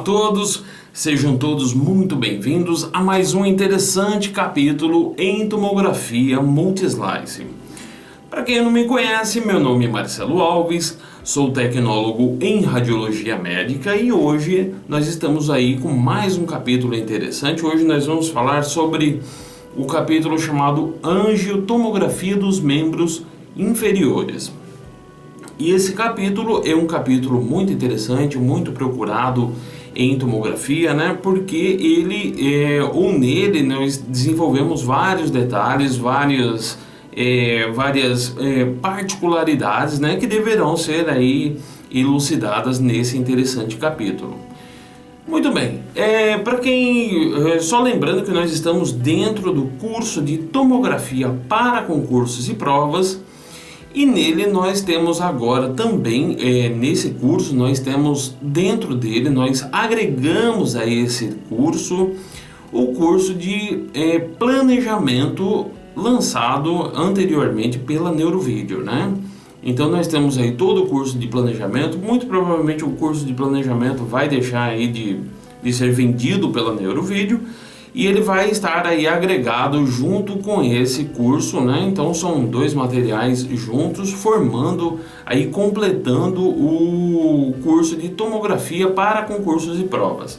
todos, sejam todos muito bem-vindos a mais um interessante capítulo em tomografia multislice. Para quem não me conhece, meu nome é Marcelo Alves, sou tecnólogo em radiologia médica e hoje nós estamos aí com mais um capítulo interessante. Hoje nós vamos falar sobre o capítulo chamado Angiotomografia dos membros inferiores. E esse capítulo é um capítulo muito interessante, muito procurado em tomografia, né? Porque nele nós desenvolvemos vários detalhes, várias particularidades, né? Que deverão ser aí elucidadas nesse interessante capítulo. Muito bem, só lembrando que nós estamos dentro do curso de tomografia para concursos e provas. E nele nós temos agora também, nesse curso, nós temos dentro dele, nós agregamos a esse curso, o curso de planejamento lançado anteriormente pela Neurovideo, né? Então nós temos aí todo o curso de planejamento, muito provavelmente o curso de planejamento vai deixar aí de ser vendido pela Neurovideo, e ele vai estar aí agregado junto com esse curso, né? Então são dois materiais juntos, formando aí, completando o curso de tomografia para concursos e provas.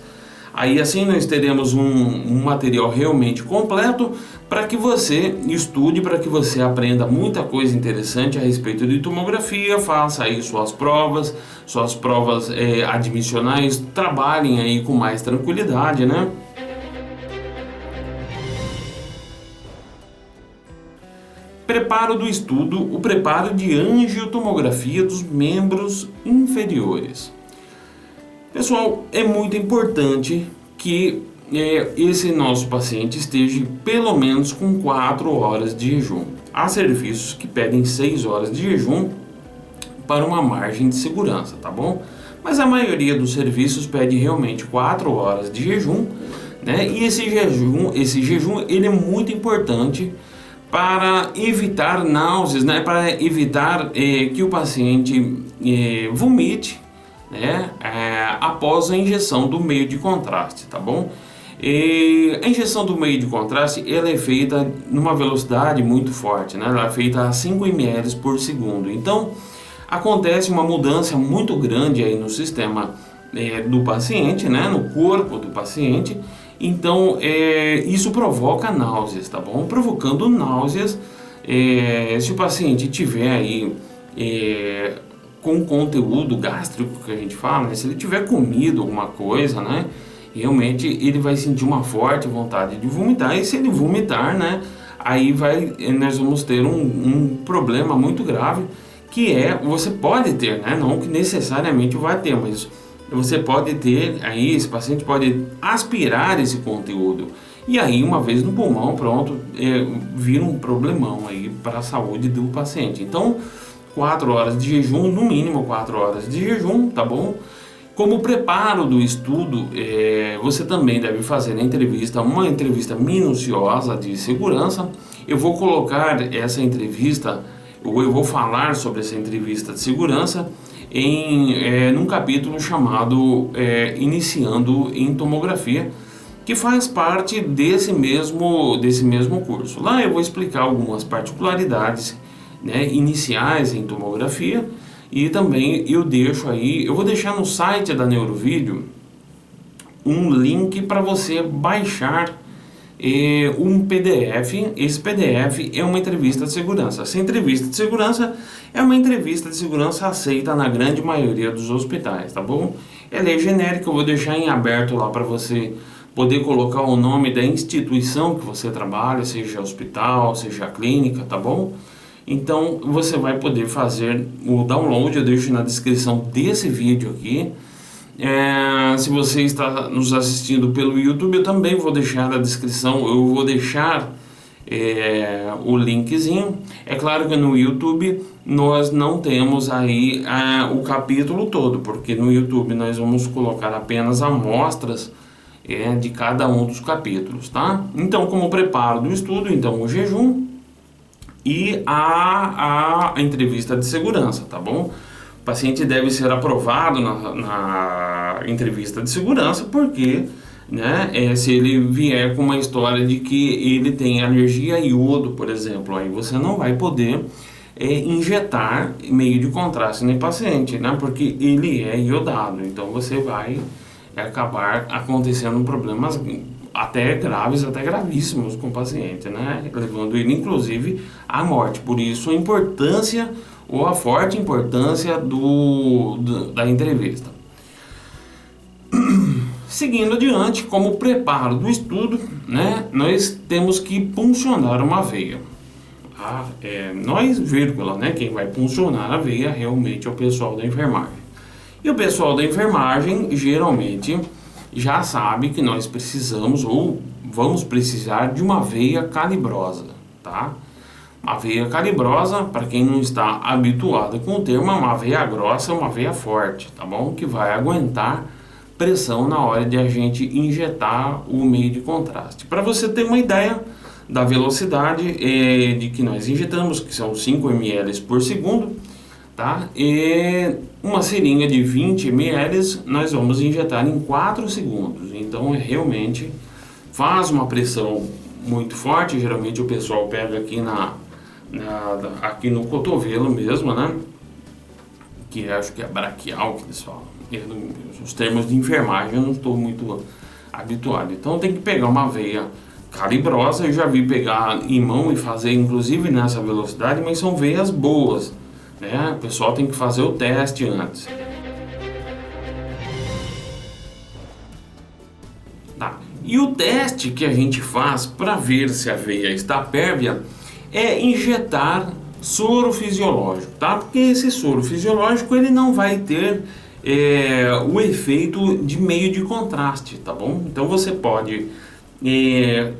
Aí assim nós teremos um material realmente completo para que você estude, para que você aprenda muita coisa interessante a respeito de tomografia, faça aí suas provas admissionais, trabalhem aí com mais tranquilidade, né? Preparo do estudo, o preparo de angiotomografia dos membros inferiores. Pessoal, é muito importante que esse nosso paciente esteja pelo menos com 4 horas de jejum. Há serviços que pedem 6 horas de jejum para uma margem de segurança, tá bom? Mas a maioria dos serviços pede realmente 4 horas de jejum, né? E esse jejum ele é muito importante para evitar náuseas, né? Para evitar que o paciente vomite, né? Após a injeção do meio de contraste, tá bom? A injeção do meio de contraste ela é feita numa velocidade muito forte, né? Ela é feita a 5 ml por segundo. Então acontece uma mudança muito grande aí no sistema do paciente, né? No corpo do paciente. Então isso provoca náuseas, tá bom? Provocando náuseas, se o paciente tiver aí com conteúdo gástrico que a gente fala, né? Se ele tiver comido alguma coisa, né? Realmente ele vai sentir uma forte vontade de vomitar, e se ele vomitar, né? Aí nós vamos ter um problema muito grave, que você pode ter, né? Não que necessariamente vai ter, mas você pode ter aí, esse paciente pode aspirar esse conteúdo, e aí uma vez no pulmão, pronto, vira um problemão aí para a saúde do paciente. Então 4 horas de jejum, no mínimo 4 horas de jejum, tá bom? Como preparo do estudo, você também deve fazer uma entrevista minuciosa de segurança. Eu vou colocar essa entrevista, ou eu vou falar sobre essa entrevista de segurança num capítulo chamado Iniciando em Tomografia, que faz parte desse mesmo curso. Lá eu vou explicar algumas particularidades, né, iniciais em tomografia, e também eu vou deixar no site da Neurovideo um link para você baixar um PDF. Esse PDF é uma entrevista de segurança. Essa entrevista de segurança é uma entrevista de segurança aceita na grande maioria dos hospitais, tá bom? Ela é genérica, eu vou deixar em aberto lá para você poder colocar o nome da instituição que você trabalha, seja hospital, seja clínica, tá bom? Então você vai poder fazer o download, eu deixo na descrição desse vídeo aqui. Se você está nos assistindo pelo YouTube, eu também vou deixar na descrição, eu vou deixar o linkzinho. É claro que no YouTube nós não temos aí o capítulo todo, porque no YouTube nós vamos colocar apenas amostras de cada um dos capítulos, tá? Então, como preparo do estudo, então o jejum e a entrevista de segurança, tá bom? O paciente deve ser aprovado a entrevista de segurança, porque, né, se ele vier com uma história de que ele tem alergia a iodo, por exemplo, aí você não vai poder injetar meio de contraste no paciente, né, porque ele é iodado, então você vai acabar acontecendo problemas até graves, até gravíssimos com o paciente, né, levando ele inclusive à morte. Por isso a importância ou a forte importância da entrevista. Seguindo adiante, como preparo do estudo, né, nós temos que puncionar uma veia. Nós, vírgula, né, quem vai puncionar a veia realmente é o pessoal da enfermagem. E o pessoal da enfermagem geralmente já sabe que nós precisamos ou vamos precisar de uma veia calibrosa, tá? Uma veia calibrosa, para quem não está habituado com o termo, é uma veia grossa, uma veia forte, tá bom? Que vai aguentar pressão na hora de a gente injetar o meio de contraste. Para você ter uma ideia da velocidade de que nós injetamos, que são 5 ml por segundo, tá? E uma seringa de 20 ml nós vamos injetar em 4 segundos. Então realmente faz uma pressão muito forte. Geralmente o pessoal pega aqui aqui no cotovelo mesmo, né? Que acho que é braquial que eles falam. Os termos de enfermagem eu não estou muito habituado. Então tem que pegar uma veia calibrosa. Eu já vi pegar em mão e fazer inclusive nessa velocidade, mas são veias boas, né? O pessoal tem que fazer o teste antes. Tá. E o teste que a gente faz para ver se a veia está pérvia é injetar soro fisiológico, tá? Porque esse soro fisiológico ele não vai ter o efeito de meio de contraste, tá bom? Então você pode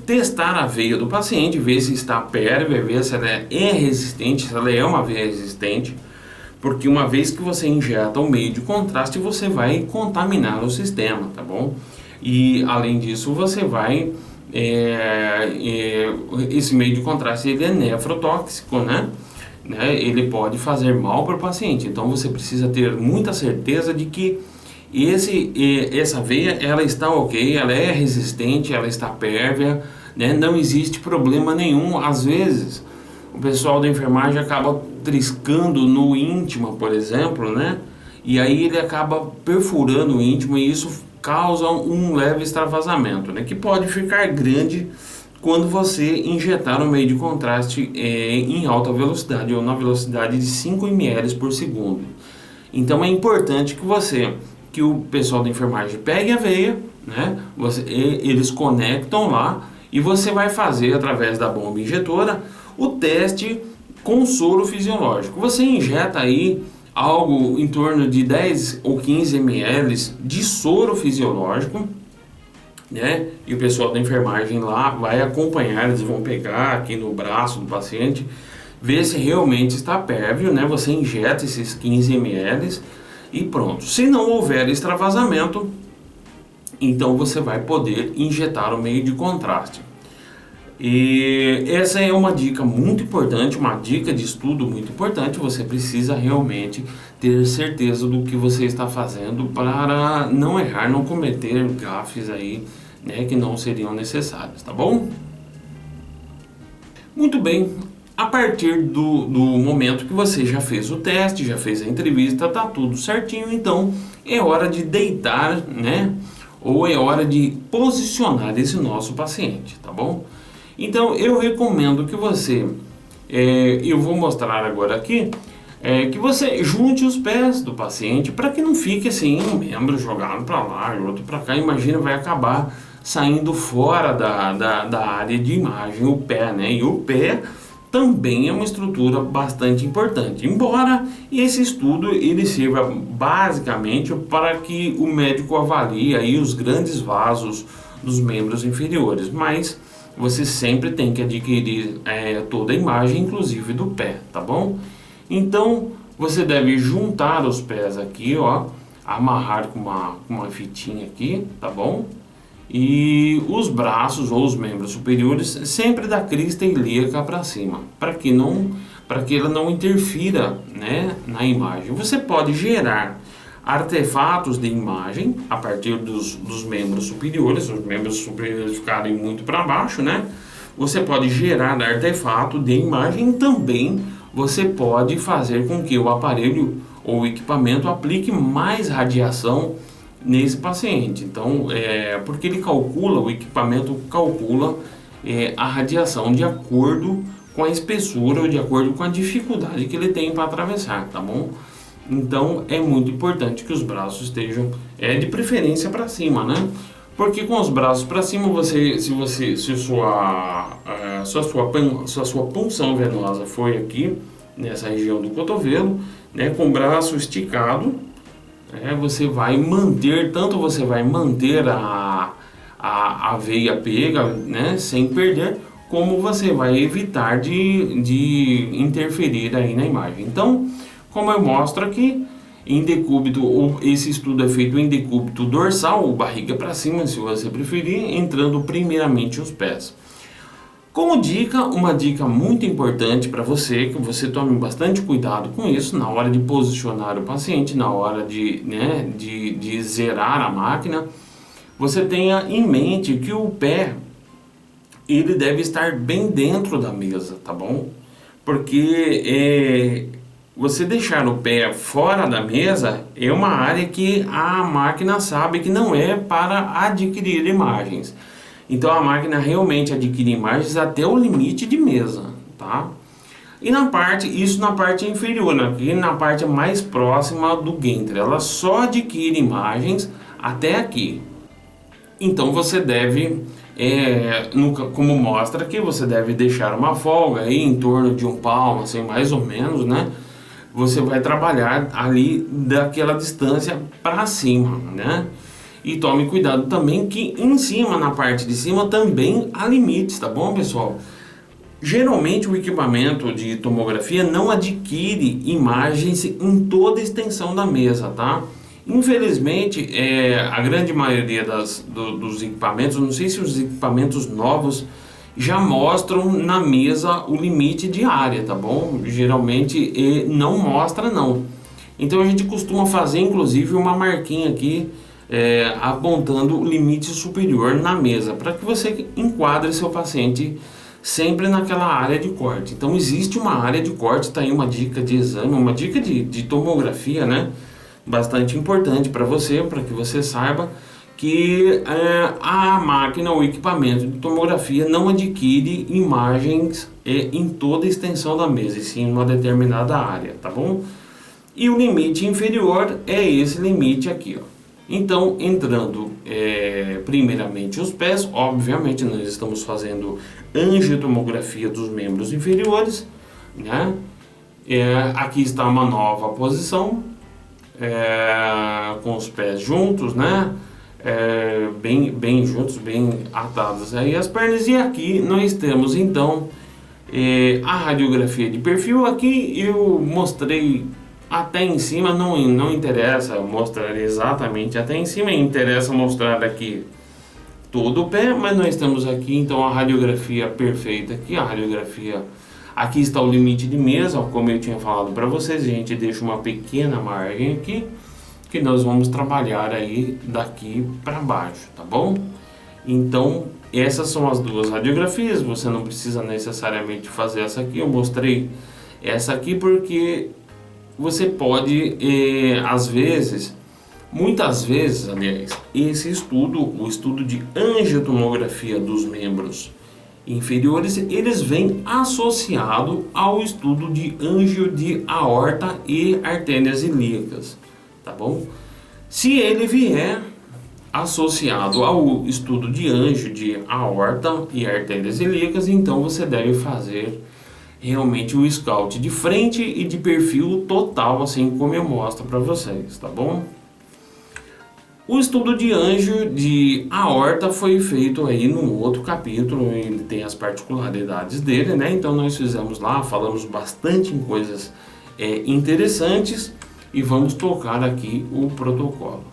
testar a veia do paciente, ver se está pérvia, ver se ela é resistente, se ela é uma veia resistente, porque uma vez que você injeta o meio de contraste, você vai contaminar o sistema, tá bom? E além disso, você vai esse meio de contraste ele é nefrotóxico, né? Ele pode fazer mal para o paciente. Então você precisa ter muita certeza de que essa veia ela está ok, ela é resistente, ela está pérvia, né? Não existe problema nenhum. Às vezes o pessoal da enfermagem acaba triscando no íntima, por exemplo, né? E aí ele acaba perfurando o íntima e isso causa um leve extravasamento, né? Que pode ficar grande quando você injetar o meio de contraste em alta velocidade ou na velocidade de 5 ml por segundo. Então é importante que o pessoal da enfermagem pegue a veia, né? Eles conectam lá e você vai fazer através da bomba injetora o teste com soro fisiológico. Você injeta aí algo em torno de 10 ou 15 ml de soro fisiológico, né? E o pessoal da enfermagem lá vai acompanhar, eles vão pegar aqui no braço do paciente, ver se realmente está pérvio, né? Você injeta esses 15 ml e pronto. Se não houver extravasamento, então você vai poder injetar o meio de contraste. E essa é uma dica muito importante, uma dica de estudo muito importante. Você precisa realmente ter certeza do que você está fazendo para não errar, não cometer gafes aí, né, que não seriam necessários, tá bom? Muito bem, a partir do momento que você já fez o teste, já fez a entrevista, tá tudo certinho, então é hora de deitar, né, ou é hora de posicionar esse nosso paciente, tá bom? Então eu recomendo que você, eu vou mostrar agora aqui, que você junte os pés do paciente para que não fique assim um membro jogado para lá e outro para cá. Imagina, vai acabar saindo fora da área de imagem o pé, né? E o pé também é uma estrutura bastante importante, embora esse estudo ele sirva basicamente para que o médico avalie aí os grandes vasos dos membros inferiores, mas você sempre tem que adquirir toda a imagem, inclusive do pé, tá bom? Então você deve juntar os pés aqui, ó, amarrar com uma fitinha aqui, tá bom? E os braços ou os membros superiores sempre da crista ilíaca para cima, para que ela não interfira, né, na imagem. Você pode gerar artefatos de imagem a partir dos membros superiores, os membros superiores ficarem muito para baixo, né? Você pode gerar artefato de imagem. Também você pode fazer com que o aparelho ou o equipamento aplique mais radiação nesse paciente. Então, porque ele calcula, o equipamento calcula a radiação de acordo com a espessura ou de acordo com a dificuldade que ele tem para atravessar, tá bom? Então é muito importante que os braços estejam de preferência para cima, né? Porque com os braços para cima, se sua punção venosa foi aqui nessa região do cotovelo, né, com o braço esticado, você vai manter a veia pega, né, sem perder, como você vai evitar de interferir aí na imagem. Então, como eu mostro aqui, em decúbito, esse estudo é feito em decúbito dorsal, ou barriga para cima, se você preferir, entrando primeiramente os pés. Como dica, uma dica muito importante para você, que você tome bastante cuidado com isso na hora de posicionar o paciente, na hora de zerar a máquina, você tenha em mente que o pé, ele deve estar bem dentro da mesa, tá bom? Porque você deixar o pé fora da mesa é uma área que a máquina sabe que não é para adquirir imagens. Então a máquina realmente adquire imagens até o limite de mesa, tá? E isso na parte inferior, aqui na parte mais próxima do gantry, ela só adquire imagens até aqui. Então você deve, como mostra aqui, você deve deixar uma folga aí em torno de 1 palmo, assim, mais ou menos, né? Você vai trabalhar ali daquela distância para cima, né? E tome cuidado também que em cima, na parte de cima, também há limites, tá bom, pessoal? Geralmente o equipamento de tomografia não adquire imagens em toda a extensão da mesa, tá? Infelizmente, a grande maioria dos equipamentos, não sei se os equipamentos novos já mostram na mesa o limite de área, tá bom? Geralmente não mostra não. Então a gente costuma fazer inclusive uma marquinha aqui apontando o limite superior na mesa, para que você enquadre seu paciente sempre naquela área de corte. Então existe uma área de corte, tá aí uma dica de exame, uma dica de tomografia, né? Bastante importante para você, para que você saiba que a máquina ou equipamento de tomografia não adquire imagens em toda a extensão da mesa, e sim em uma determinada área, tá bom? E o limite inferior é esse limite aqui, ó. Então, entrando primeiramente os pés, obviamente nós estamos fazendo angiotomografia dos membros inferiores, né? Aqui está uma nova posição, com os pés juntos, né? Bem juntos, bem atados aí as pernas. E aqui nós temos então a radiografia de perfil. Aqui eu mostrei até em cima, não interessa mostrar exatamente até em cima, interessa mostrar aqui todo o pé, mas nós temos aqui então a radiografia perfeita aqui, aqui está o limite de mesa, como eu tinha falado para vocês. A gente deixa uma pequena margem aqui, que nós vamos trabalhar aí daqui para baixo, tá bom? Então essas são as duas radiografias, você não precisa necessariamente fazer essa aqui. Eu mostrei essa aqui porque você pode, muitas vezes, aliás, o estudo de angiotomografia dos membros inferiores, eles vêm associado ao estudo de angio de aorta e artérias ilíacas, tá bom? Se ele vier associado ao estudo de angio de aorta e artérias ilíacas, então você deve fazer realmente o scout de frente e de perfil total, assim como eu mostro para vocês, tá bom? O estudo de angio de aorta foi feito aí num outro capítulo, ele tem as particularidades dele, né? Então nós fizemos lá, falamos bastante em coisas interessantes, e vamos tocar aqui o protocolo.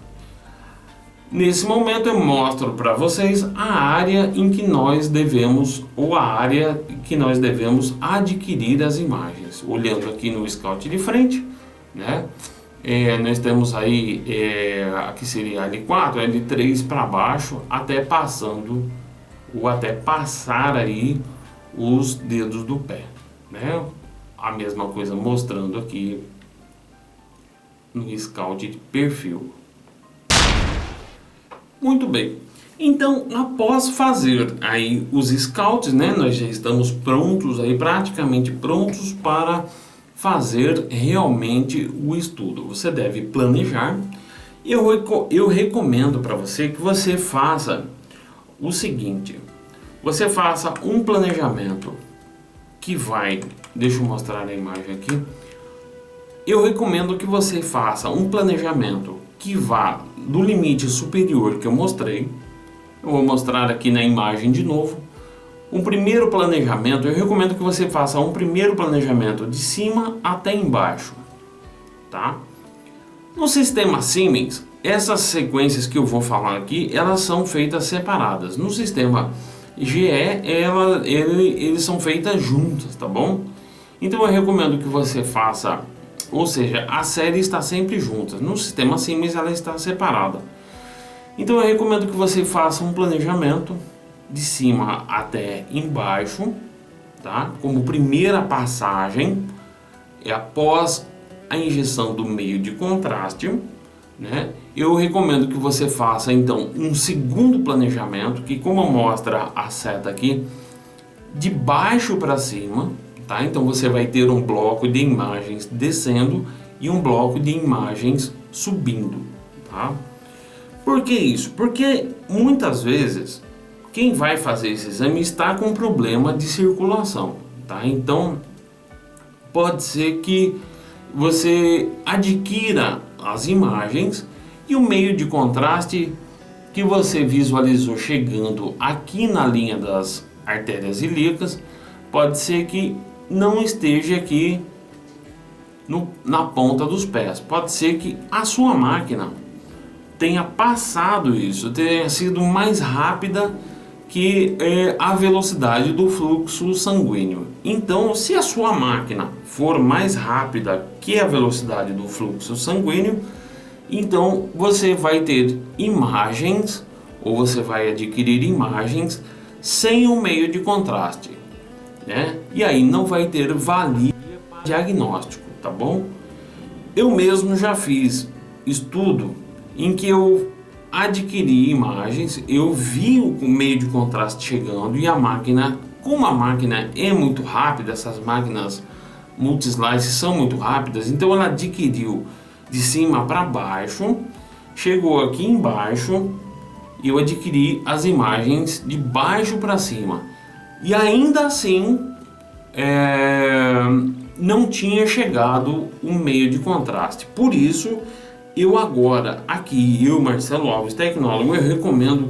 Nesse momento eu mostro para vocês a área em que nós devemos, ou a área que nós devemos adquirir as imagens. Olhando aqui no scout de frente, né? nós temos aí, aqui seria L4, L3 para baixo, até passando, ou até passar aí os dedos do pé, né? A mesma coisa mostrando aqui no scout de perfil. Muito bem. Então, após fazer aí os scouts, né, nós já estamos prontos aí, praticamente prontos para fazer realmente o estudo. Você deve planejar. Eu recomendo para você que você faça o seguinte: você faça um planejamento que vai, deixa eu mostrar a imagem aqui. Eu recomendo que você faça um planejamento que vá do limite superior que eu mostrei. Eu vou mostrar aqui na imagem de novo. Um primeiro planejamento, eu recomendo que você faça um primeiro planejamento de cima até embaixo, tá? No sistema Siemens, essas sequências que eu vou falar aqui, elas são feitas separadas. No sistema GE, eles são feitas juntas, tá bom? Então eu recomendo que você faça, ou seja, a série está sempre junta. No sistema Siemens ela está separada. Então eu recomendo que você faça um planejamento de cima até embaixo, tá? Como primeira passagem, após a injeção do meio de contraste, né? Eu recomendo que você faça então um segundo planejamento, que como mostra a seta aqui, de baixo para cima, tá? Então você vai ter um bloco de imagens descendo e um bloco de imagens subindo, tá? Por que isso? Porque muitas vezes quem vai fazer esse exame está com problema de circulação, tá? Então pode ser que você adquira as imagens e o meio de contraste que você visualizou chegando aqui na linha das artérias ilíacas, pode ser que não esteja aqui na ponta dos pés. Pode ser que a sua máquina tenha passado isso, tenha sido mais rápida que a velocidade do fluxo sanguíneo. Então, se a sua máquina for mais rápida que a velocidade do fluxo sanguíneo, então você vai ter imagens, ou você vai adquirir imagens sem o meio de contraste, né? E aí não vai ter valia para diagnóstico, tá bom? Eu mesmo já fiz estudo em que eu adquiri imagens, eu vi o meio de contraste chegando e a máquina, como a máquina é muito rápida, essas máquinas multislice são muito rápidas, então ela adquiriu de cima para baixo, chegou aqui embaixo e eu adquiri as imagens de baixo para cima e ainda assim não tinha chegado o meio de contraste. Por isso eu agora, aqui, eu, Marcelo Alves, tecnólogo, eu recomendo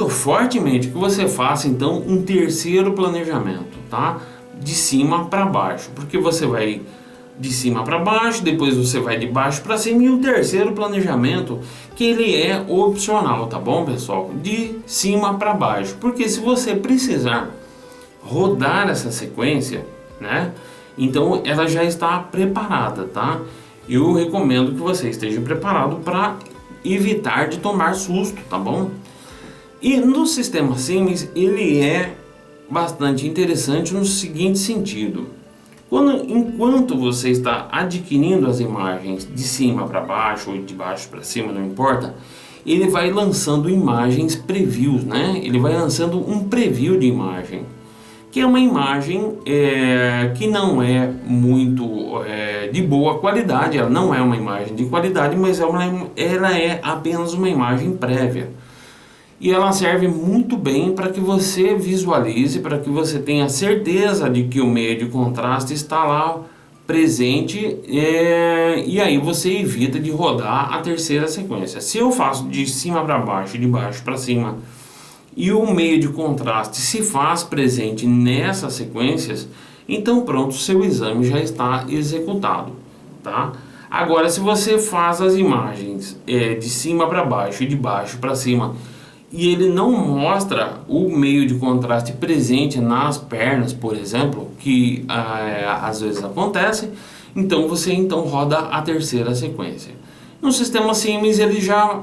fortemente que você faça então um terceiro planejamento, tá? De cima para baixo, porque você vai de cima para baixo, depois você vai de baixo para cima, e o terceiro planejamento, que ele é opcional, tá bom, pessoal? De cima para baixo, porque se você precisar rodar essa sequência, né? Então ela já está preparada, tá? Eu recomendo que você esteja preparado para evitar de tomar susto, tá bom? E no sistema Siemens ele é bastante interessante no seguinte sentido: enquanto você está adquirindo as imagens de cima para baixo ou de baixo para cima, não importa, ele vai lançando imagens previews, né? Ele vai lançando um preview de imagem, que é uma imagem que não é muito de boa qualidade. Ela não é uma imagem de qualidade, mas ela é apenas uma imagem prévia. E ela serve muito bem para que você visualize, para que você tenha certeza de que o meio de contraste está lá presente, e aí você evita de rodar a terceira sequência. Se eu faço de cima para baixo e de baixo para cima, e o meio de contraste se faz presente nessas sequências, então pronto, seu exame já está executado, tá? Agora, se você faz as imagens de cima para baixo e de baixo para cima, e ele não mostra o meio de contraste presente nas pernas, por exemplo, que às vezes acontece, Então você roda a terceira sequência. No sistema Siemens ele já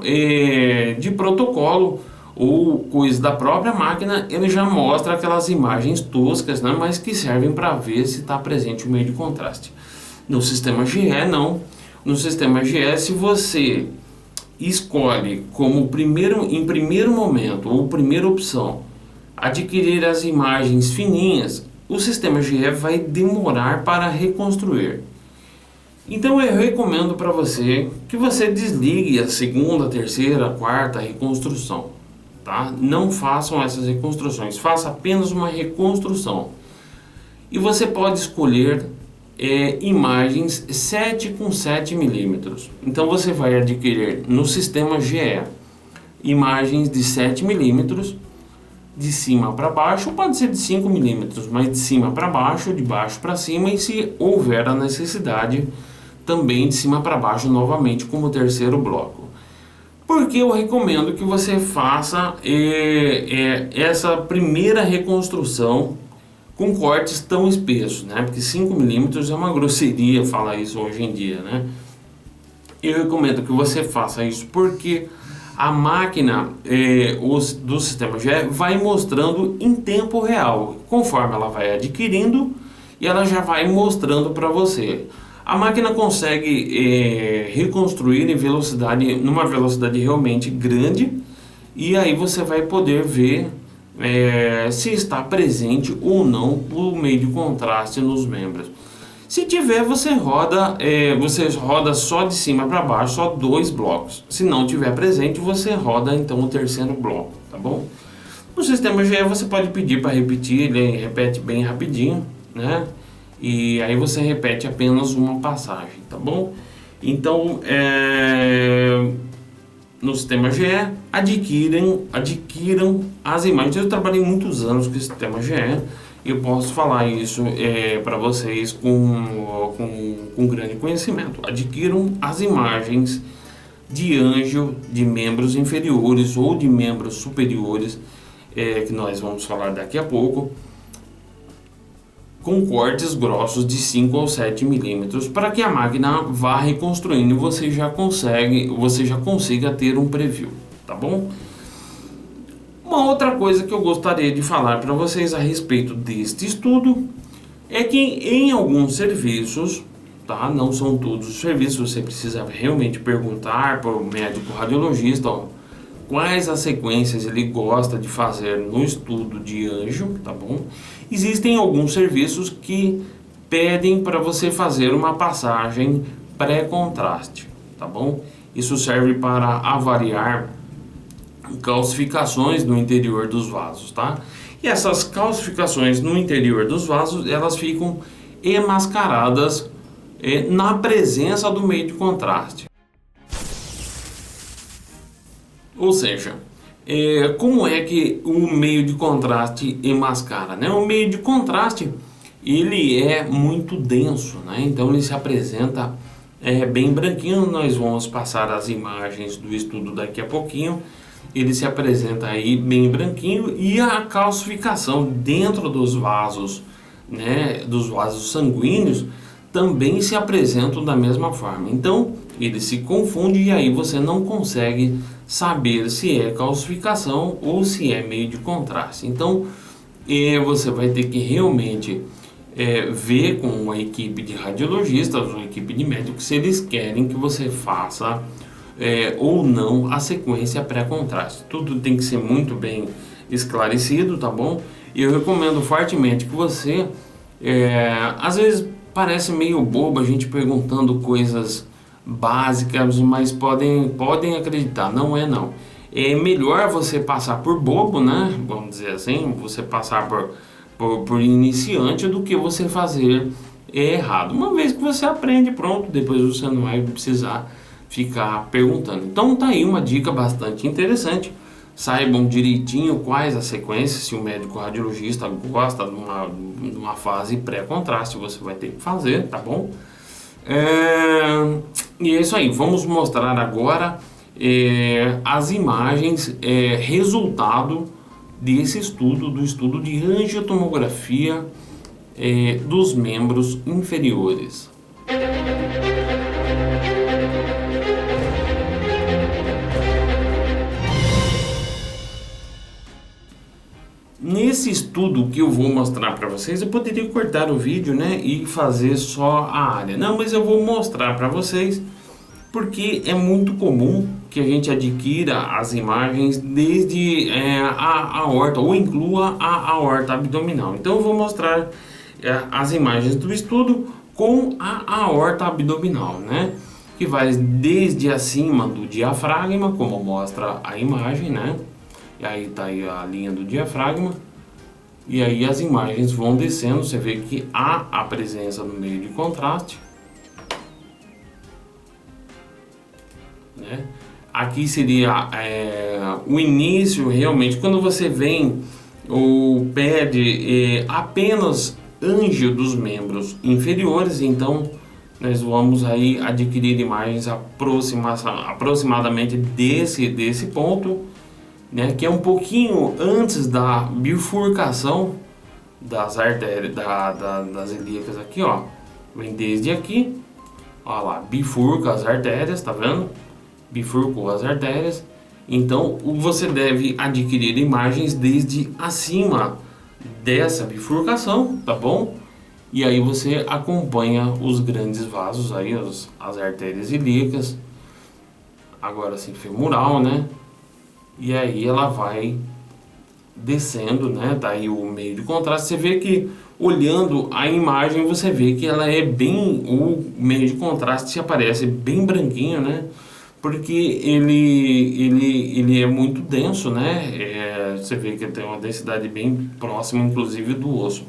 de protocolo ou coisa da própria máquina, ele já mostra aquelas imagens toscas, né, mas que servem para ver se está presente o meio de contraste. No sistema GE não. No sistema GE, se você escolhe como em primeiro momento ou primeira opção adquirir as imagens fininhas, o sistema GE vai demorar para reconstruir. Então eu recomendo para você que você desligue a segunda, terceira, quarta reconstrução, tá? Não façam essas reconstruções, faça apenas uma reconstrução. E você pode escolher imagens 7 com 7 milímetros. Então você vai adquirir no sistema GE imagens de 7 milímetros de cima para baixo, pode ser de 5 milímetros, mas de cima para baixo, de baixo para cima, e se houver a necessidade também de cima para baixo novamente como terceiro bloco. Porque eu recomendo que você faça essa primeira reconstrução com cortes tão espessos, né? Porque 5 milímetros é uma grosseria falar isso hoje em dia, né? Eu recomendo que você faça isso porque a máquina do sistema GE vai mostrando em tempo real, conforme ela vai adquirindo, e ela já vai mostrando para você. A máquina consegue reconstruir numa velocidade realmente grande, e aí você vai poder ver se está presente ou não o meio de contraste nos membros. Se tiver, você roda só de cima para baixo, só 2 blocos. Se não tiver presente, você roda então o terceiro bloco, tá bom? No sistema GE você pode pedir para repetir, ele repete bem rapidinho, né? E aí você repete apenas uma passagem, tá bom? Então, no sistema GE, adquiram as imagens. Eu trabalhei muitos anos com o sistema GE. Eu posso falar isso para vocês com grande conhecimento. Adquiram as imagens de ângio de membros inferiores ou de membros superiores, que nós vamos falar daqui a pouco, com cortes grossos de 5 ou 7 milímetros, para que a máquina vá reconstruindo e você já consiga ter um preview, tá bom? Uma outra coisa que eu gostaria de falar para vocês a respeito deste estudo é que em alguns serviços, tá? Não são todos os serviços, você precisa realmente perguntar para o médico radiologista quais as sequências ele gosta de fazer no estudo de anjo, tá bom? Existem alguns serviços que pedem para você fazer uma passagem pré-contraste, tá bom? Isso serve para avaliar calcificações no interior dos vasos, tá? E essas calcificações no interior dos vasos, elas ficam emascaradas na presença do meio de contraste. Ou seja, como é que o meio de contraste emascara, né? O meio de contraste, ele é muito denso, né? Então ele se apresenta bem branquinho. Nós vamos passar as imagens do estudo daqui a pouquinho. Ele se apresenta aí bem branquinho, e a calcificação dentro dos vasos, né, dos vasos sanguíneos, também se apresentam da mesma forma. Então ele se confunde e aí você não consegue saber se é calcificação ou se é meio de contraste. Então você vai ter que realmente ver com a equipe de radiologistas ou a equipe de médicos se eles querem que você faça ou não a sequência pré-contraste. Tudo tem que ser muito bem esclarecido, tá bom? E eu recomendo fortemente que você, às vezes parece meio bobo a gente perguntando coisas básicas, mas podem acreditar, não é não. É melhor você passar por bobo, né? Vamos dizer assim, você passar por iniciante do que você fazer errado. Uma vez que você aprende, pronto, depois você não vai precisar ficar perguntando. Então tá aí uma dica bastante interessante. Saibam direitinho quais as sequências. Se o médico radiologista gosta de uma fase pré-contraste, você vai ter que fazer, tá bom? E é isso aí. Vamos mostrar agora as imagens, resultado desse estudo, do estudo de angiotomografia dos membros inferiores. nesse estudo que eu vou mostrar para vocês, eu poderia cortar o vídeo, né, e fazer só a área. Não, mas eu vou mostrar para vocês porque é muito comum que a gente adquira as imagens desde a aorta, ou inclua a aorta abdominal. Então eu vou mostrar as imagens do estudo com a aorta abdominal, né? Que vai desde acima do diafragma, como mostra a imagem, né? E aí tá aí a linha do diafragma. E aí as imagens vão descendo, você vê que há a presença no meio de contraste, né? Aqui seria o início, realmente, quando você vem ou pede apenas ânguio dos membros inferiores, então nós vamos aí adquirir imagens aproximadamente desse ponto, né, que é um pouquinho antes da bifurcação das artérias, das ilíacas aqui, ó. Vem desde aqui, ó lá, bifurca as artérias, tá vendo? Bifurcou as artérias. Então você deve adquirir imagens desde acima dessa bifurcação, tá bom? E aí você acompanha os grandes vasos aí, as artérias ilíacas, agora sim femoral, né? E aí ela vai descendo, né? Daí o meio de contraste, você vê que olhando a imagem você vê que ela é bem, o meio de contraste se aparece bem branquinho, né? Porque ele é muito denso, né? Você vê que ele tem uma densidade bem próxima, inclusive, do osso.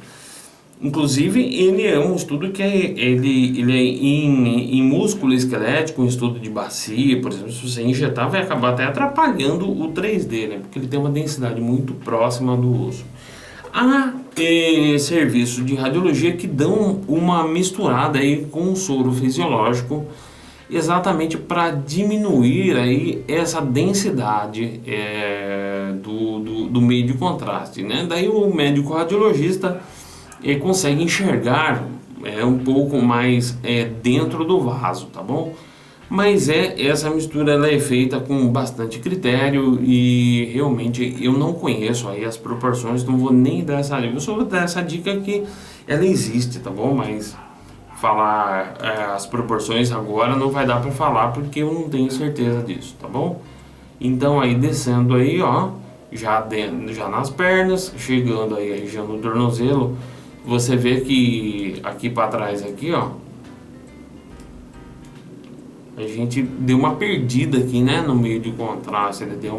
Inclusive, ele é um estudo que ele é em músculo esquelético, um estudo de bacia, por exemplo. Se você injetar, vai acabar até atrapalhando o 3D, né? Porque ele tem uma densidade muito próxima do osso. Há serviços de radiologia que dão uma misturada aí com o soro fisiológico, exatamente para diminuir aí essa densidade do meio de contraste, né? Daí o médico radiologista consegue enxergar um pouco mais dentro do vaso, tá bom? Mas essa mistura ela é feita com bastante critério e realmente eu não conheço aí as proporções, não vou nem dar essa dica. Eu só vou dar essa dica que ela existe, tá bom? Mas falar as proporções agora não vai dar para falar porque eu não tenho certeza disso, tá bom? Então aí descendo aí, ó, já nas pernas, chegando aí a região do tornozelo, você vê que aqui para trás aqui, ó, a gente deu uma perdida aqui, né, no meio de contraste, ele deu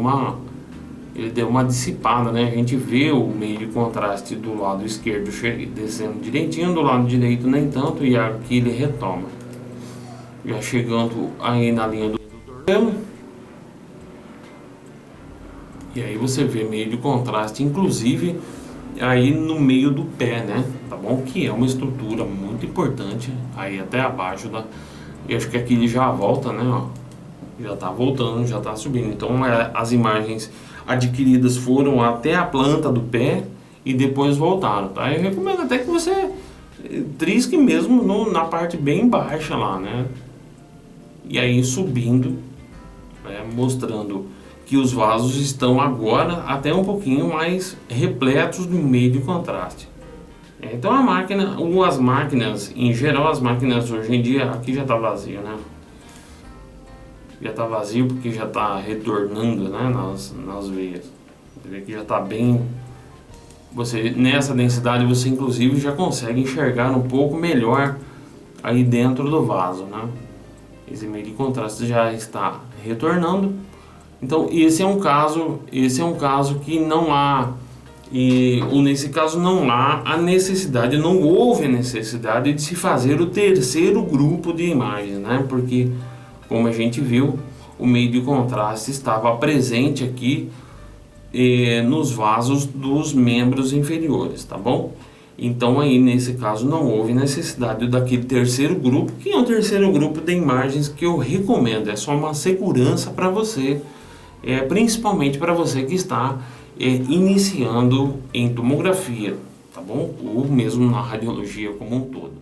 uma dissipada, né? A gente vê o meio de contraste do lado esquerdo descendo direitinho, do lado direito nem tanto, e aqui ele retoma. Já chegando aí na linha do tornozelo. E aí você vê meio de contraste, inclusive aí no meio do pé, né? Tá bom? Que é uma estrutura muito importante, aí até abaixo da... Eu acho que aqui ele já volta, né? Ó, já tá voltando, já tá subindo. Então as imagens adquiridas foram até a planta do pé e depois voltaram, tá? Eu recomendo até que você trisque mesmo na parte bem baixa lá, né? E aí subindo, mostrando que os vasos estão agora até um pouquinho mais repletos no meio de contraste. Então a máquina, ou as máquinas, em geral as máquinas hoje em dia, aqui já tá vazio, né? Já tá vazio porque já tá retornando, né, nas veias. Aqui já tá bem... nessa densidade você inclusive já consegue enxergar um pouco melhor aí dentro do vaso, né? Esse meio de contraste já está retornando. Então esse é um caso que não há, nesse caso não há a necessidade, não houve a necessidade de se fazer o terceiro grupo de imagens, né? Porque, como a gente viu, o meio de contraste estava presente aqui nos vasos dos membros inferiores, tá bom? Então aí nesse caso não houve necessidade daquele terceiro grupo, que é um terceiro grupo de imagens que eu recomendo, é só uma segurança para você, principalmente para você que está iniciando em tomografia, tá bom? Ou mesmo na radiologia como um todo.